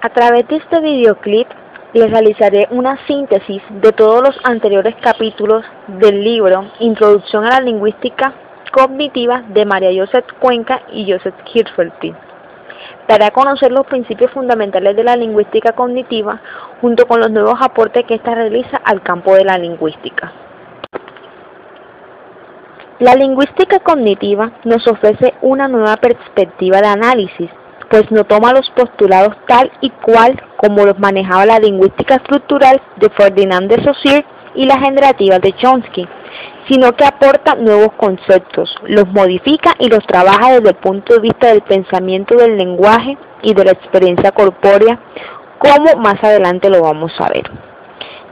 A través de este videoclip les realizaré una síntesis de todos los anteriores capítulos del libro Introducción a la Lingüística Cognitiva de María Joseph Cuenca y Joseph Hirschfeld, para conocer los principios fundamentales de la lingüística cognitiva junto con los nuevos aportes que ésta realiza al campo de la lingüística. La lingüística cognitiva nos ofrece una nueva perspectiva de análisis, pues no toma los postulados tal y cual como los manejaba la lingüística estructural de Ferdinand de Saussure y la generativa de Chomsky, sino que aporta nuevos conceptos, los modifica y los trabaja desde el punto de vista del pensamiento del lenguaje y de la experiencia corpórea, como más adelante lo vamos a ver.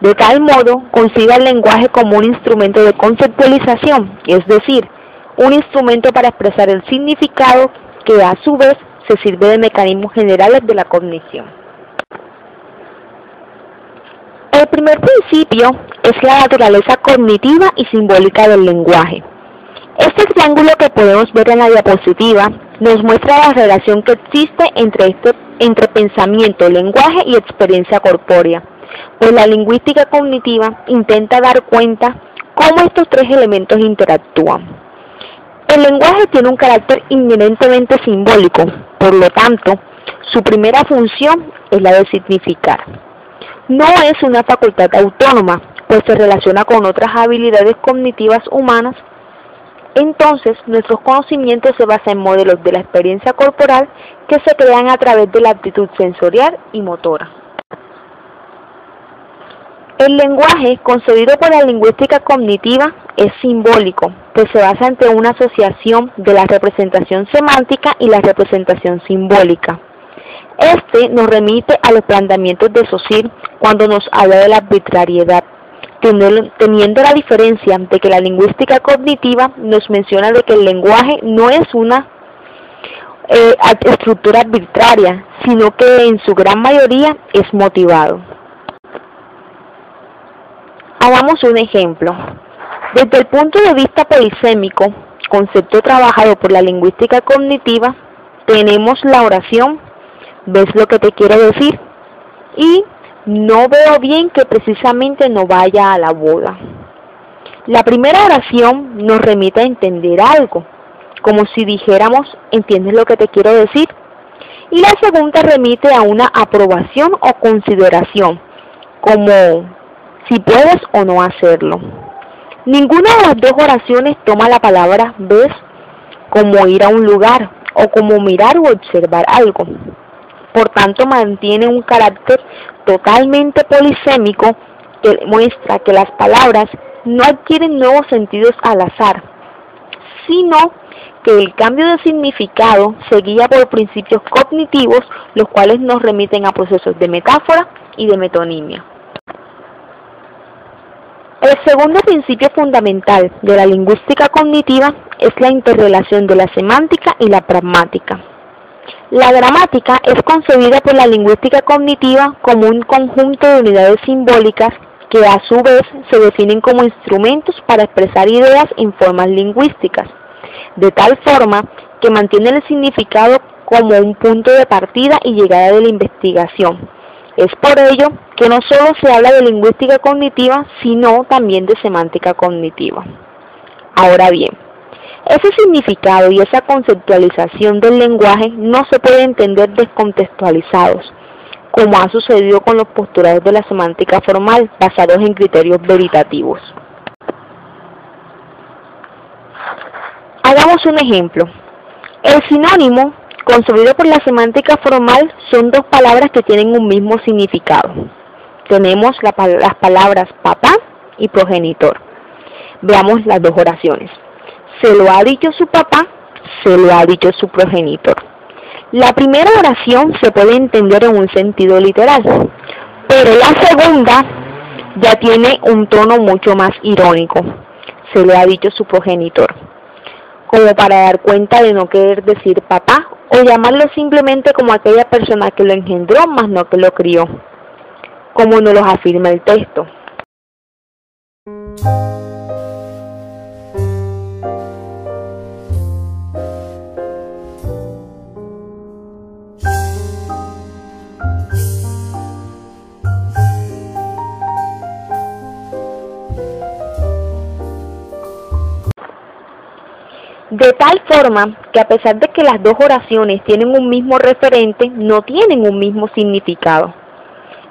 De tal modo, concibe el lenguaje como un instrumento de conceptualización, es decir, un instrumento para expresar el significado que a su vez se sirve de mecanismos generales de la cognición. El primer principio es la naturaleza cognitiva y simbólica del lenguaje. Este triángulo que podemos ver en la diapositiva nos muestra la relación que existe entre pensamiento, lenguaje y experiencia corpórea, pues la lingüística cognitiva intenta dar cuenta cómo estos tres elementos interactúan. El lenguaje tiene un carácter inherentemente simbólico, por lo tanto, su primera función es la de significar. No es una facultad autónoma, pues se relaciona con otras habilidades cognitivas humanas. Entonces, nuestros conocimientos se basan en modelos de la experiencia corporal que se crean a través de la actitud sensorial y motora. El lenguaje, concebido por la lingüística cognitiva, es simbólico, pues se basa entre una asociación de la representación semántica y la representación simbólica. Este nos remite a los planteamientos de Saussure cuando nos habla de la arbitrariedad, teniendo la diferencia de que la lingüística cognitiva nos menciona de que el lenguaje no es una estructura arbitraria, sino que en su gran mayoría es motivado. Hagamos un ejemplo. Desde el punto de vista polisémico, concepto trabajado por la lingüística cognitiva, tenemos la oración ¿ves lo que te quiero decir? Y no veo bien que precisamente no vaya a la boda. La primera oración nos remite a entender algo, como si dijéramos ¿entiendes lo que te quiero decir? Y la segunda remite a una aprobación o consideración, como si puedes o no hacerlo. Ninguna de las dos oraciones toma la palabra ves como ir a un lugar o como mirar o observar algo. Por tanto, mantiene un carácter totalmente polisémico que muestra que las palabras no adquieren nuevos sentidos al azar, sino que el cambio de significado se guía por principios cognitivos, los cuales nos remiten a procesos de metáfora y de metonimia. El segundo principio fundamental de la lingüística cognitiva es la interrelación de la semántica y la pragmática. La gramática es concebida por la lingüística cognitiva como un conjunto de unidades simbólicas que a su vez se definen como instrumentos para expresar ideas en formas lingüísticas, de tal forma que mantiene el significado como un punto de partida y llegada de la investigación. Es por ello que no solo se habla de lingüística cognitiva, sino también de semántica cognitiva. Ahora bien, ese significado y esa conceptualización del lenguaje no se puede entender descontextualizados, como ha sucedido con los postulados de la semántica formal basados en criterios veritativos. Hagamos un ejemplo. El sinónimo, concebido por la semántica formal, son dos palabras que tienen un mismo significado. Tenemos las palabras papá y progenitor. Veamos las dos oraciones. Se lo ha dicho su papá, se lo ha dicho su progenitor. La primera oración se puede entender en un sentido literal, pero la segunda ya tiene un tono mucho más irónico. Se lo ha dicho su progenitor, como para dar cuenta de no querer decir papá o llamarlo simplemente como aquella persona que lo engendró, más no que lo crió, como nos lo afirma el texto. de tal forma que a pesar de que las dos oraciones tienen un mismo referente, no tienen un mismo significado.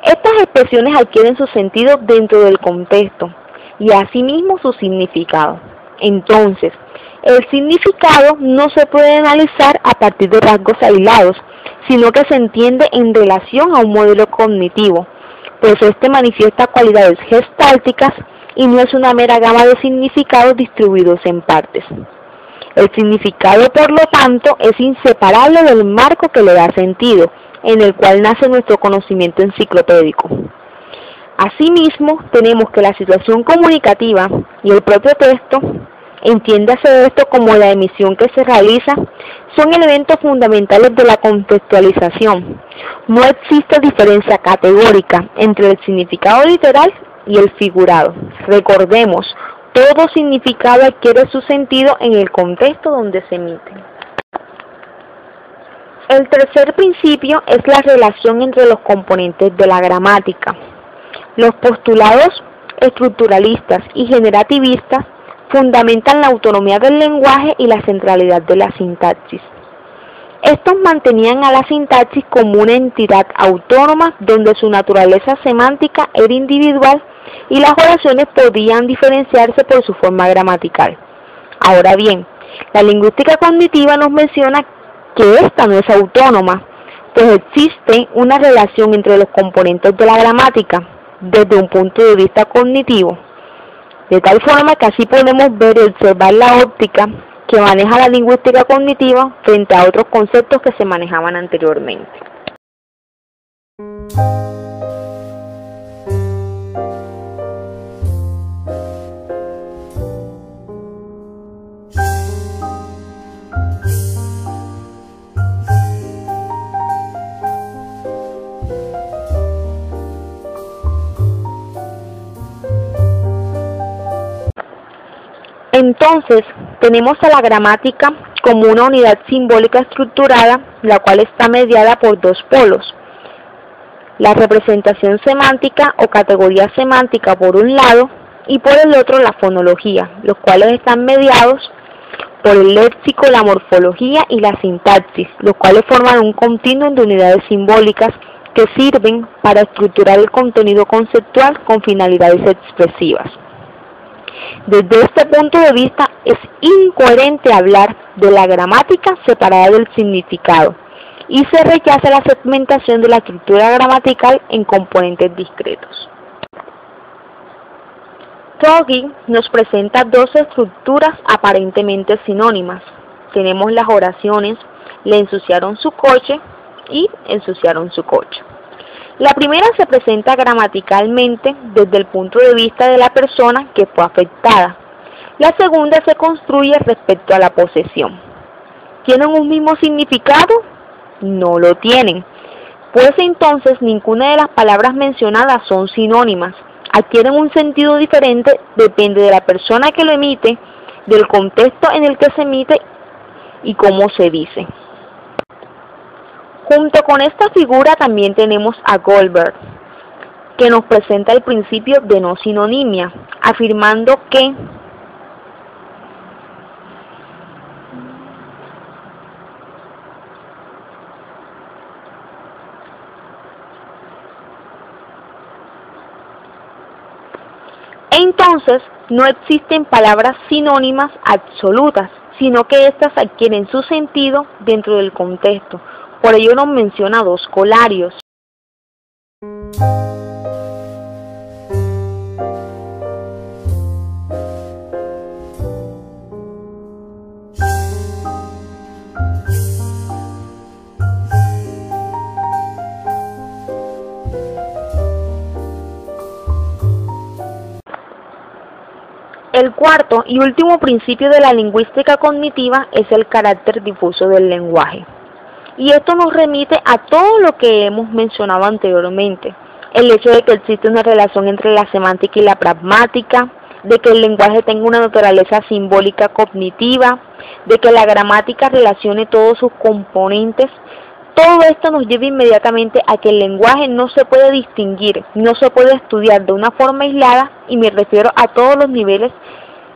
Estas expresiones adquieren su sentido dentro del contexto y asimismo su significado. Entonces, el significado no se puede analizar a partir de rasgos aislados, sino que se entiende en relación a un modelo cognitivo, pues este manifiesta cualidades gestálticas y no es una mera gama de significados distribuidos en partes. El significado, por lo tanto, es inseparable del marco que le da sentido, en el cual nace nuestro conocimiento enciclopédico. Asimismo, tenemos que la situación comunicativa y el propio texto, entiéndase esto como la emisión que se realiza, son elementos fundamentales de la contextualización. No existe diferencia categórica entre el significado literal y el figurado. Recordemos, todo significado adquiere su sentido en el contexto donde se emite. El tercer principio es la relación entre los componentes de la gramática. Los postulados estructuralistas y generativistas fundamentan la autonomía del lenguaje y la centralidad de la sintaxis. Estos mantenían a la sintaxis como una entidad autónoma donde su naturaleza semántica era individual y las oraciones podían diferenciarse por su forma gramatical. Ahora bien, la lingüística cognitiva nos menciona que esta no es autónoma, pues existe una relación entre los componentes de la gramática desde un punto de vista cognitivo, de tal forma que así podemos ver y observar la óptica que maneja la lingüística cognitiva frente a otros conceptos que se manejaban anteriormente. Entonces, tenemos a la gramática como una unidad simbólica estructurada, la cual está mediada por dos polos. La representación semántica o categoría semántica por un lado y por el otro la fonología, los cuales están mediados por el léxico, la morfología y la sintaxis, los cuales forman un continuum de unidades simbólicas que sirven para estructurar el contenido conceptual con finalidades expresivas. Desde este punto de vista, es incoherente hablar de la gramática separada del significado y se rechaza la segmentación de la estructura gramatical en componentes discretos. Toggi nos presenta dos estructuras aparentemente sinónimas. Tenemos las oraciones "le ensuciaron su coche" y "ensuciaron su coche". La primera se presenta gramaticalmente desde el punto de vista de la persona que fue afectada. La segunda se construye respecto a la posesión. ¿Tienen un mismo significado? No lo tienen. Pues entonces ninguna de las palabras mencionadas son sinónimas. Adquieren un sentido diferente, depende de la persona que lo emite, del contexto en el que se emite y cómo se dice. Junto con esta figura también tenemos a Goldberg, que nos presenta el principio de no sinonimia, afirmando que entonces no existen palabras sinónimas absolutas, sino que éstas adquieren su sentido dentro del contexto. Por ello nos menciona dos colarios. El cuarto y último principio de la lingüística cognitiva es el carácter difuso del lenguaje. Y esto nos remite a todo lo que hemos mencionado anteriormente. El hecho de que existe una relación entre la semántica y la pragmática, de que el lenguaje tenga una naturaleza simbólica cognitiva, de que la gramática relacione todos sus componentes. Todo esto nos lleva inmediatamente a que el lenguaje no se puede distinguir, no se puede estudiar de una forma aislada, y me refiero a todos los niveles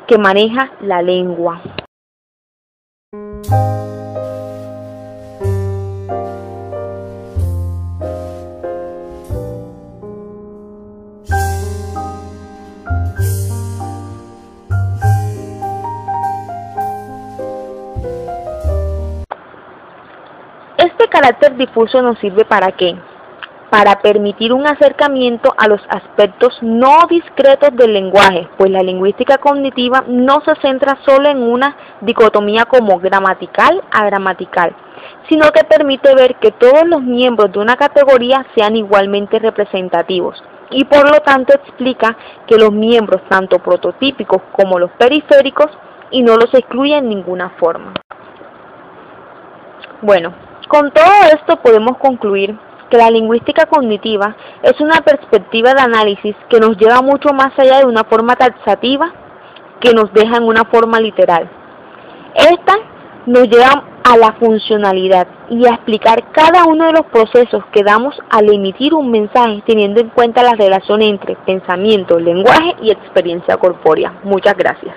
que maneja la lengua. carácter difuso nos sirve ¿para qué? Para permitir un acercamiento a los aspectos no discretos del lenguaje, pues la lingüística cognitiva no se centra solo en una dicotomía como gramatical a gramatical, sino que permite ver que todos los miembros de una categoría sean igualmente representativos, y por lo tanto explica que los miembros tanto prototípicos como los periféricos y no los excluye en ninguna forma. Bueno, con todo esto podemos concluir que la lingüística cognitiva es una perspectiva de análisis que nos lleva mucho más allá de una forma taxativa que nos deja en una forma literal. Esta nos lleva a la funcionalidad y a explicar cada uno de los procesos que damos al emitir un mensaje, teniendo en cuenta la relación entre pensamiento, lenguaje y experiencia corpórea. Muchas gracias.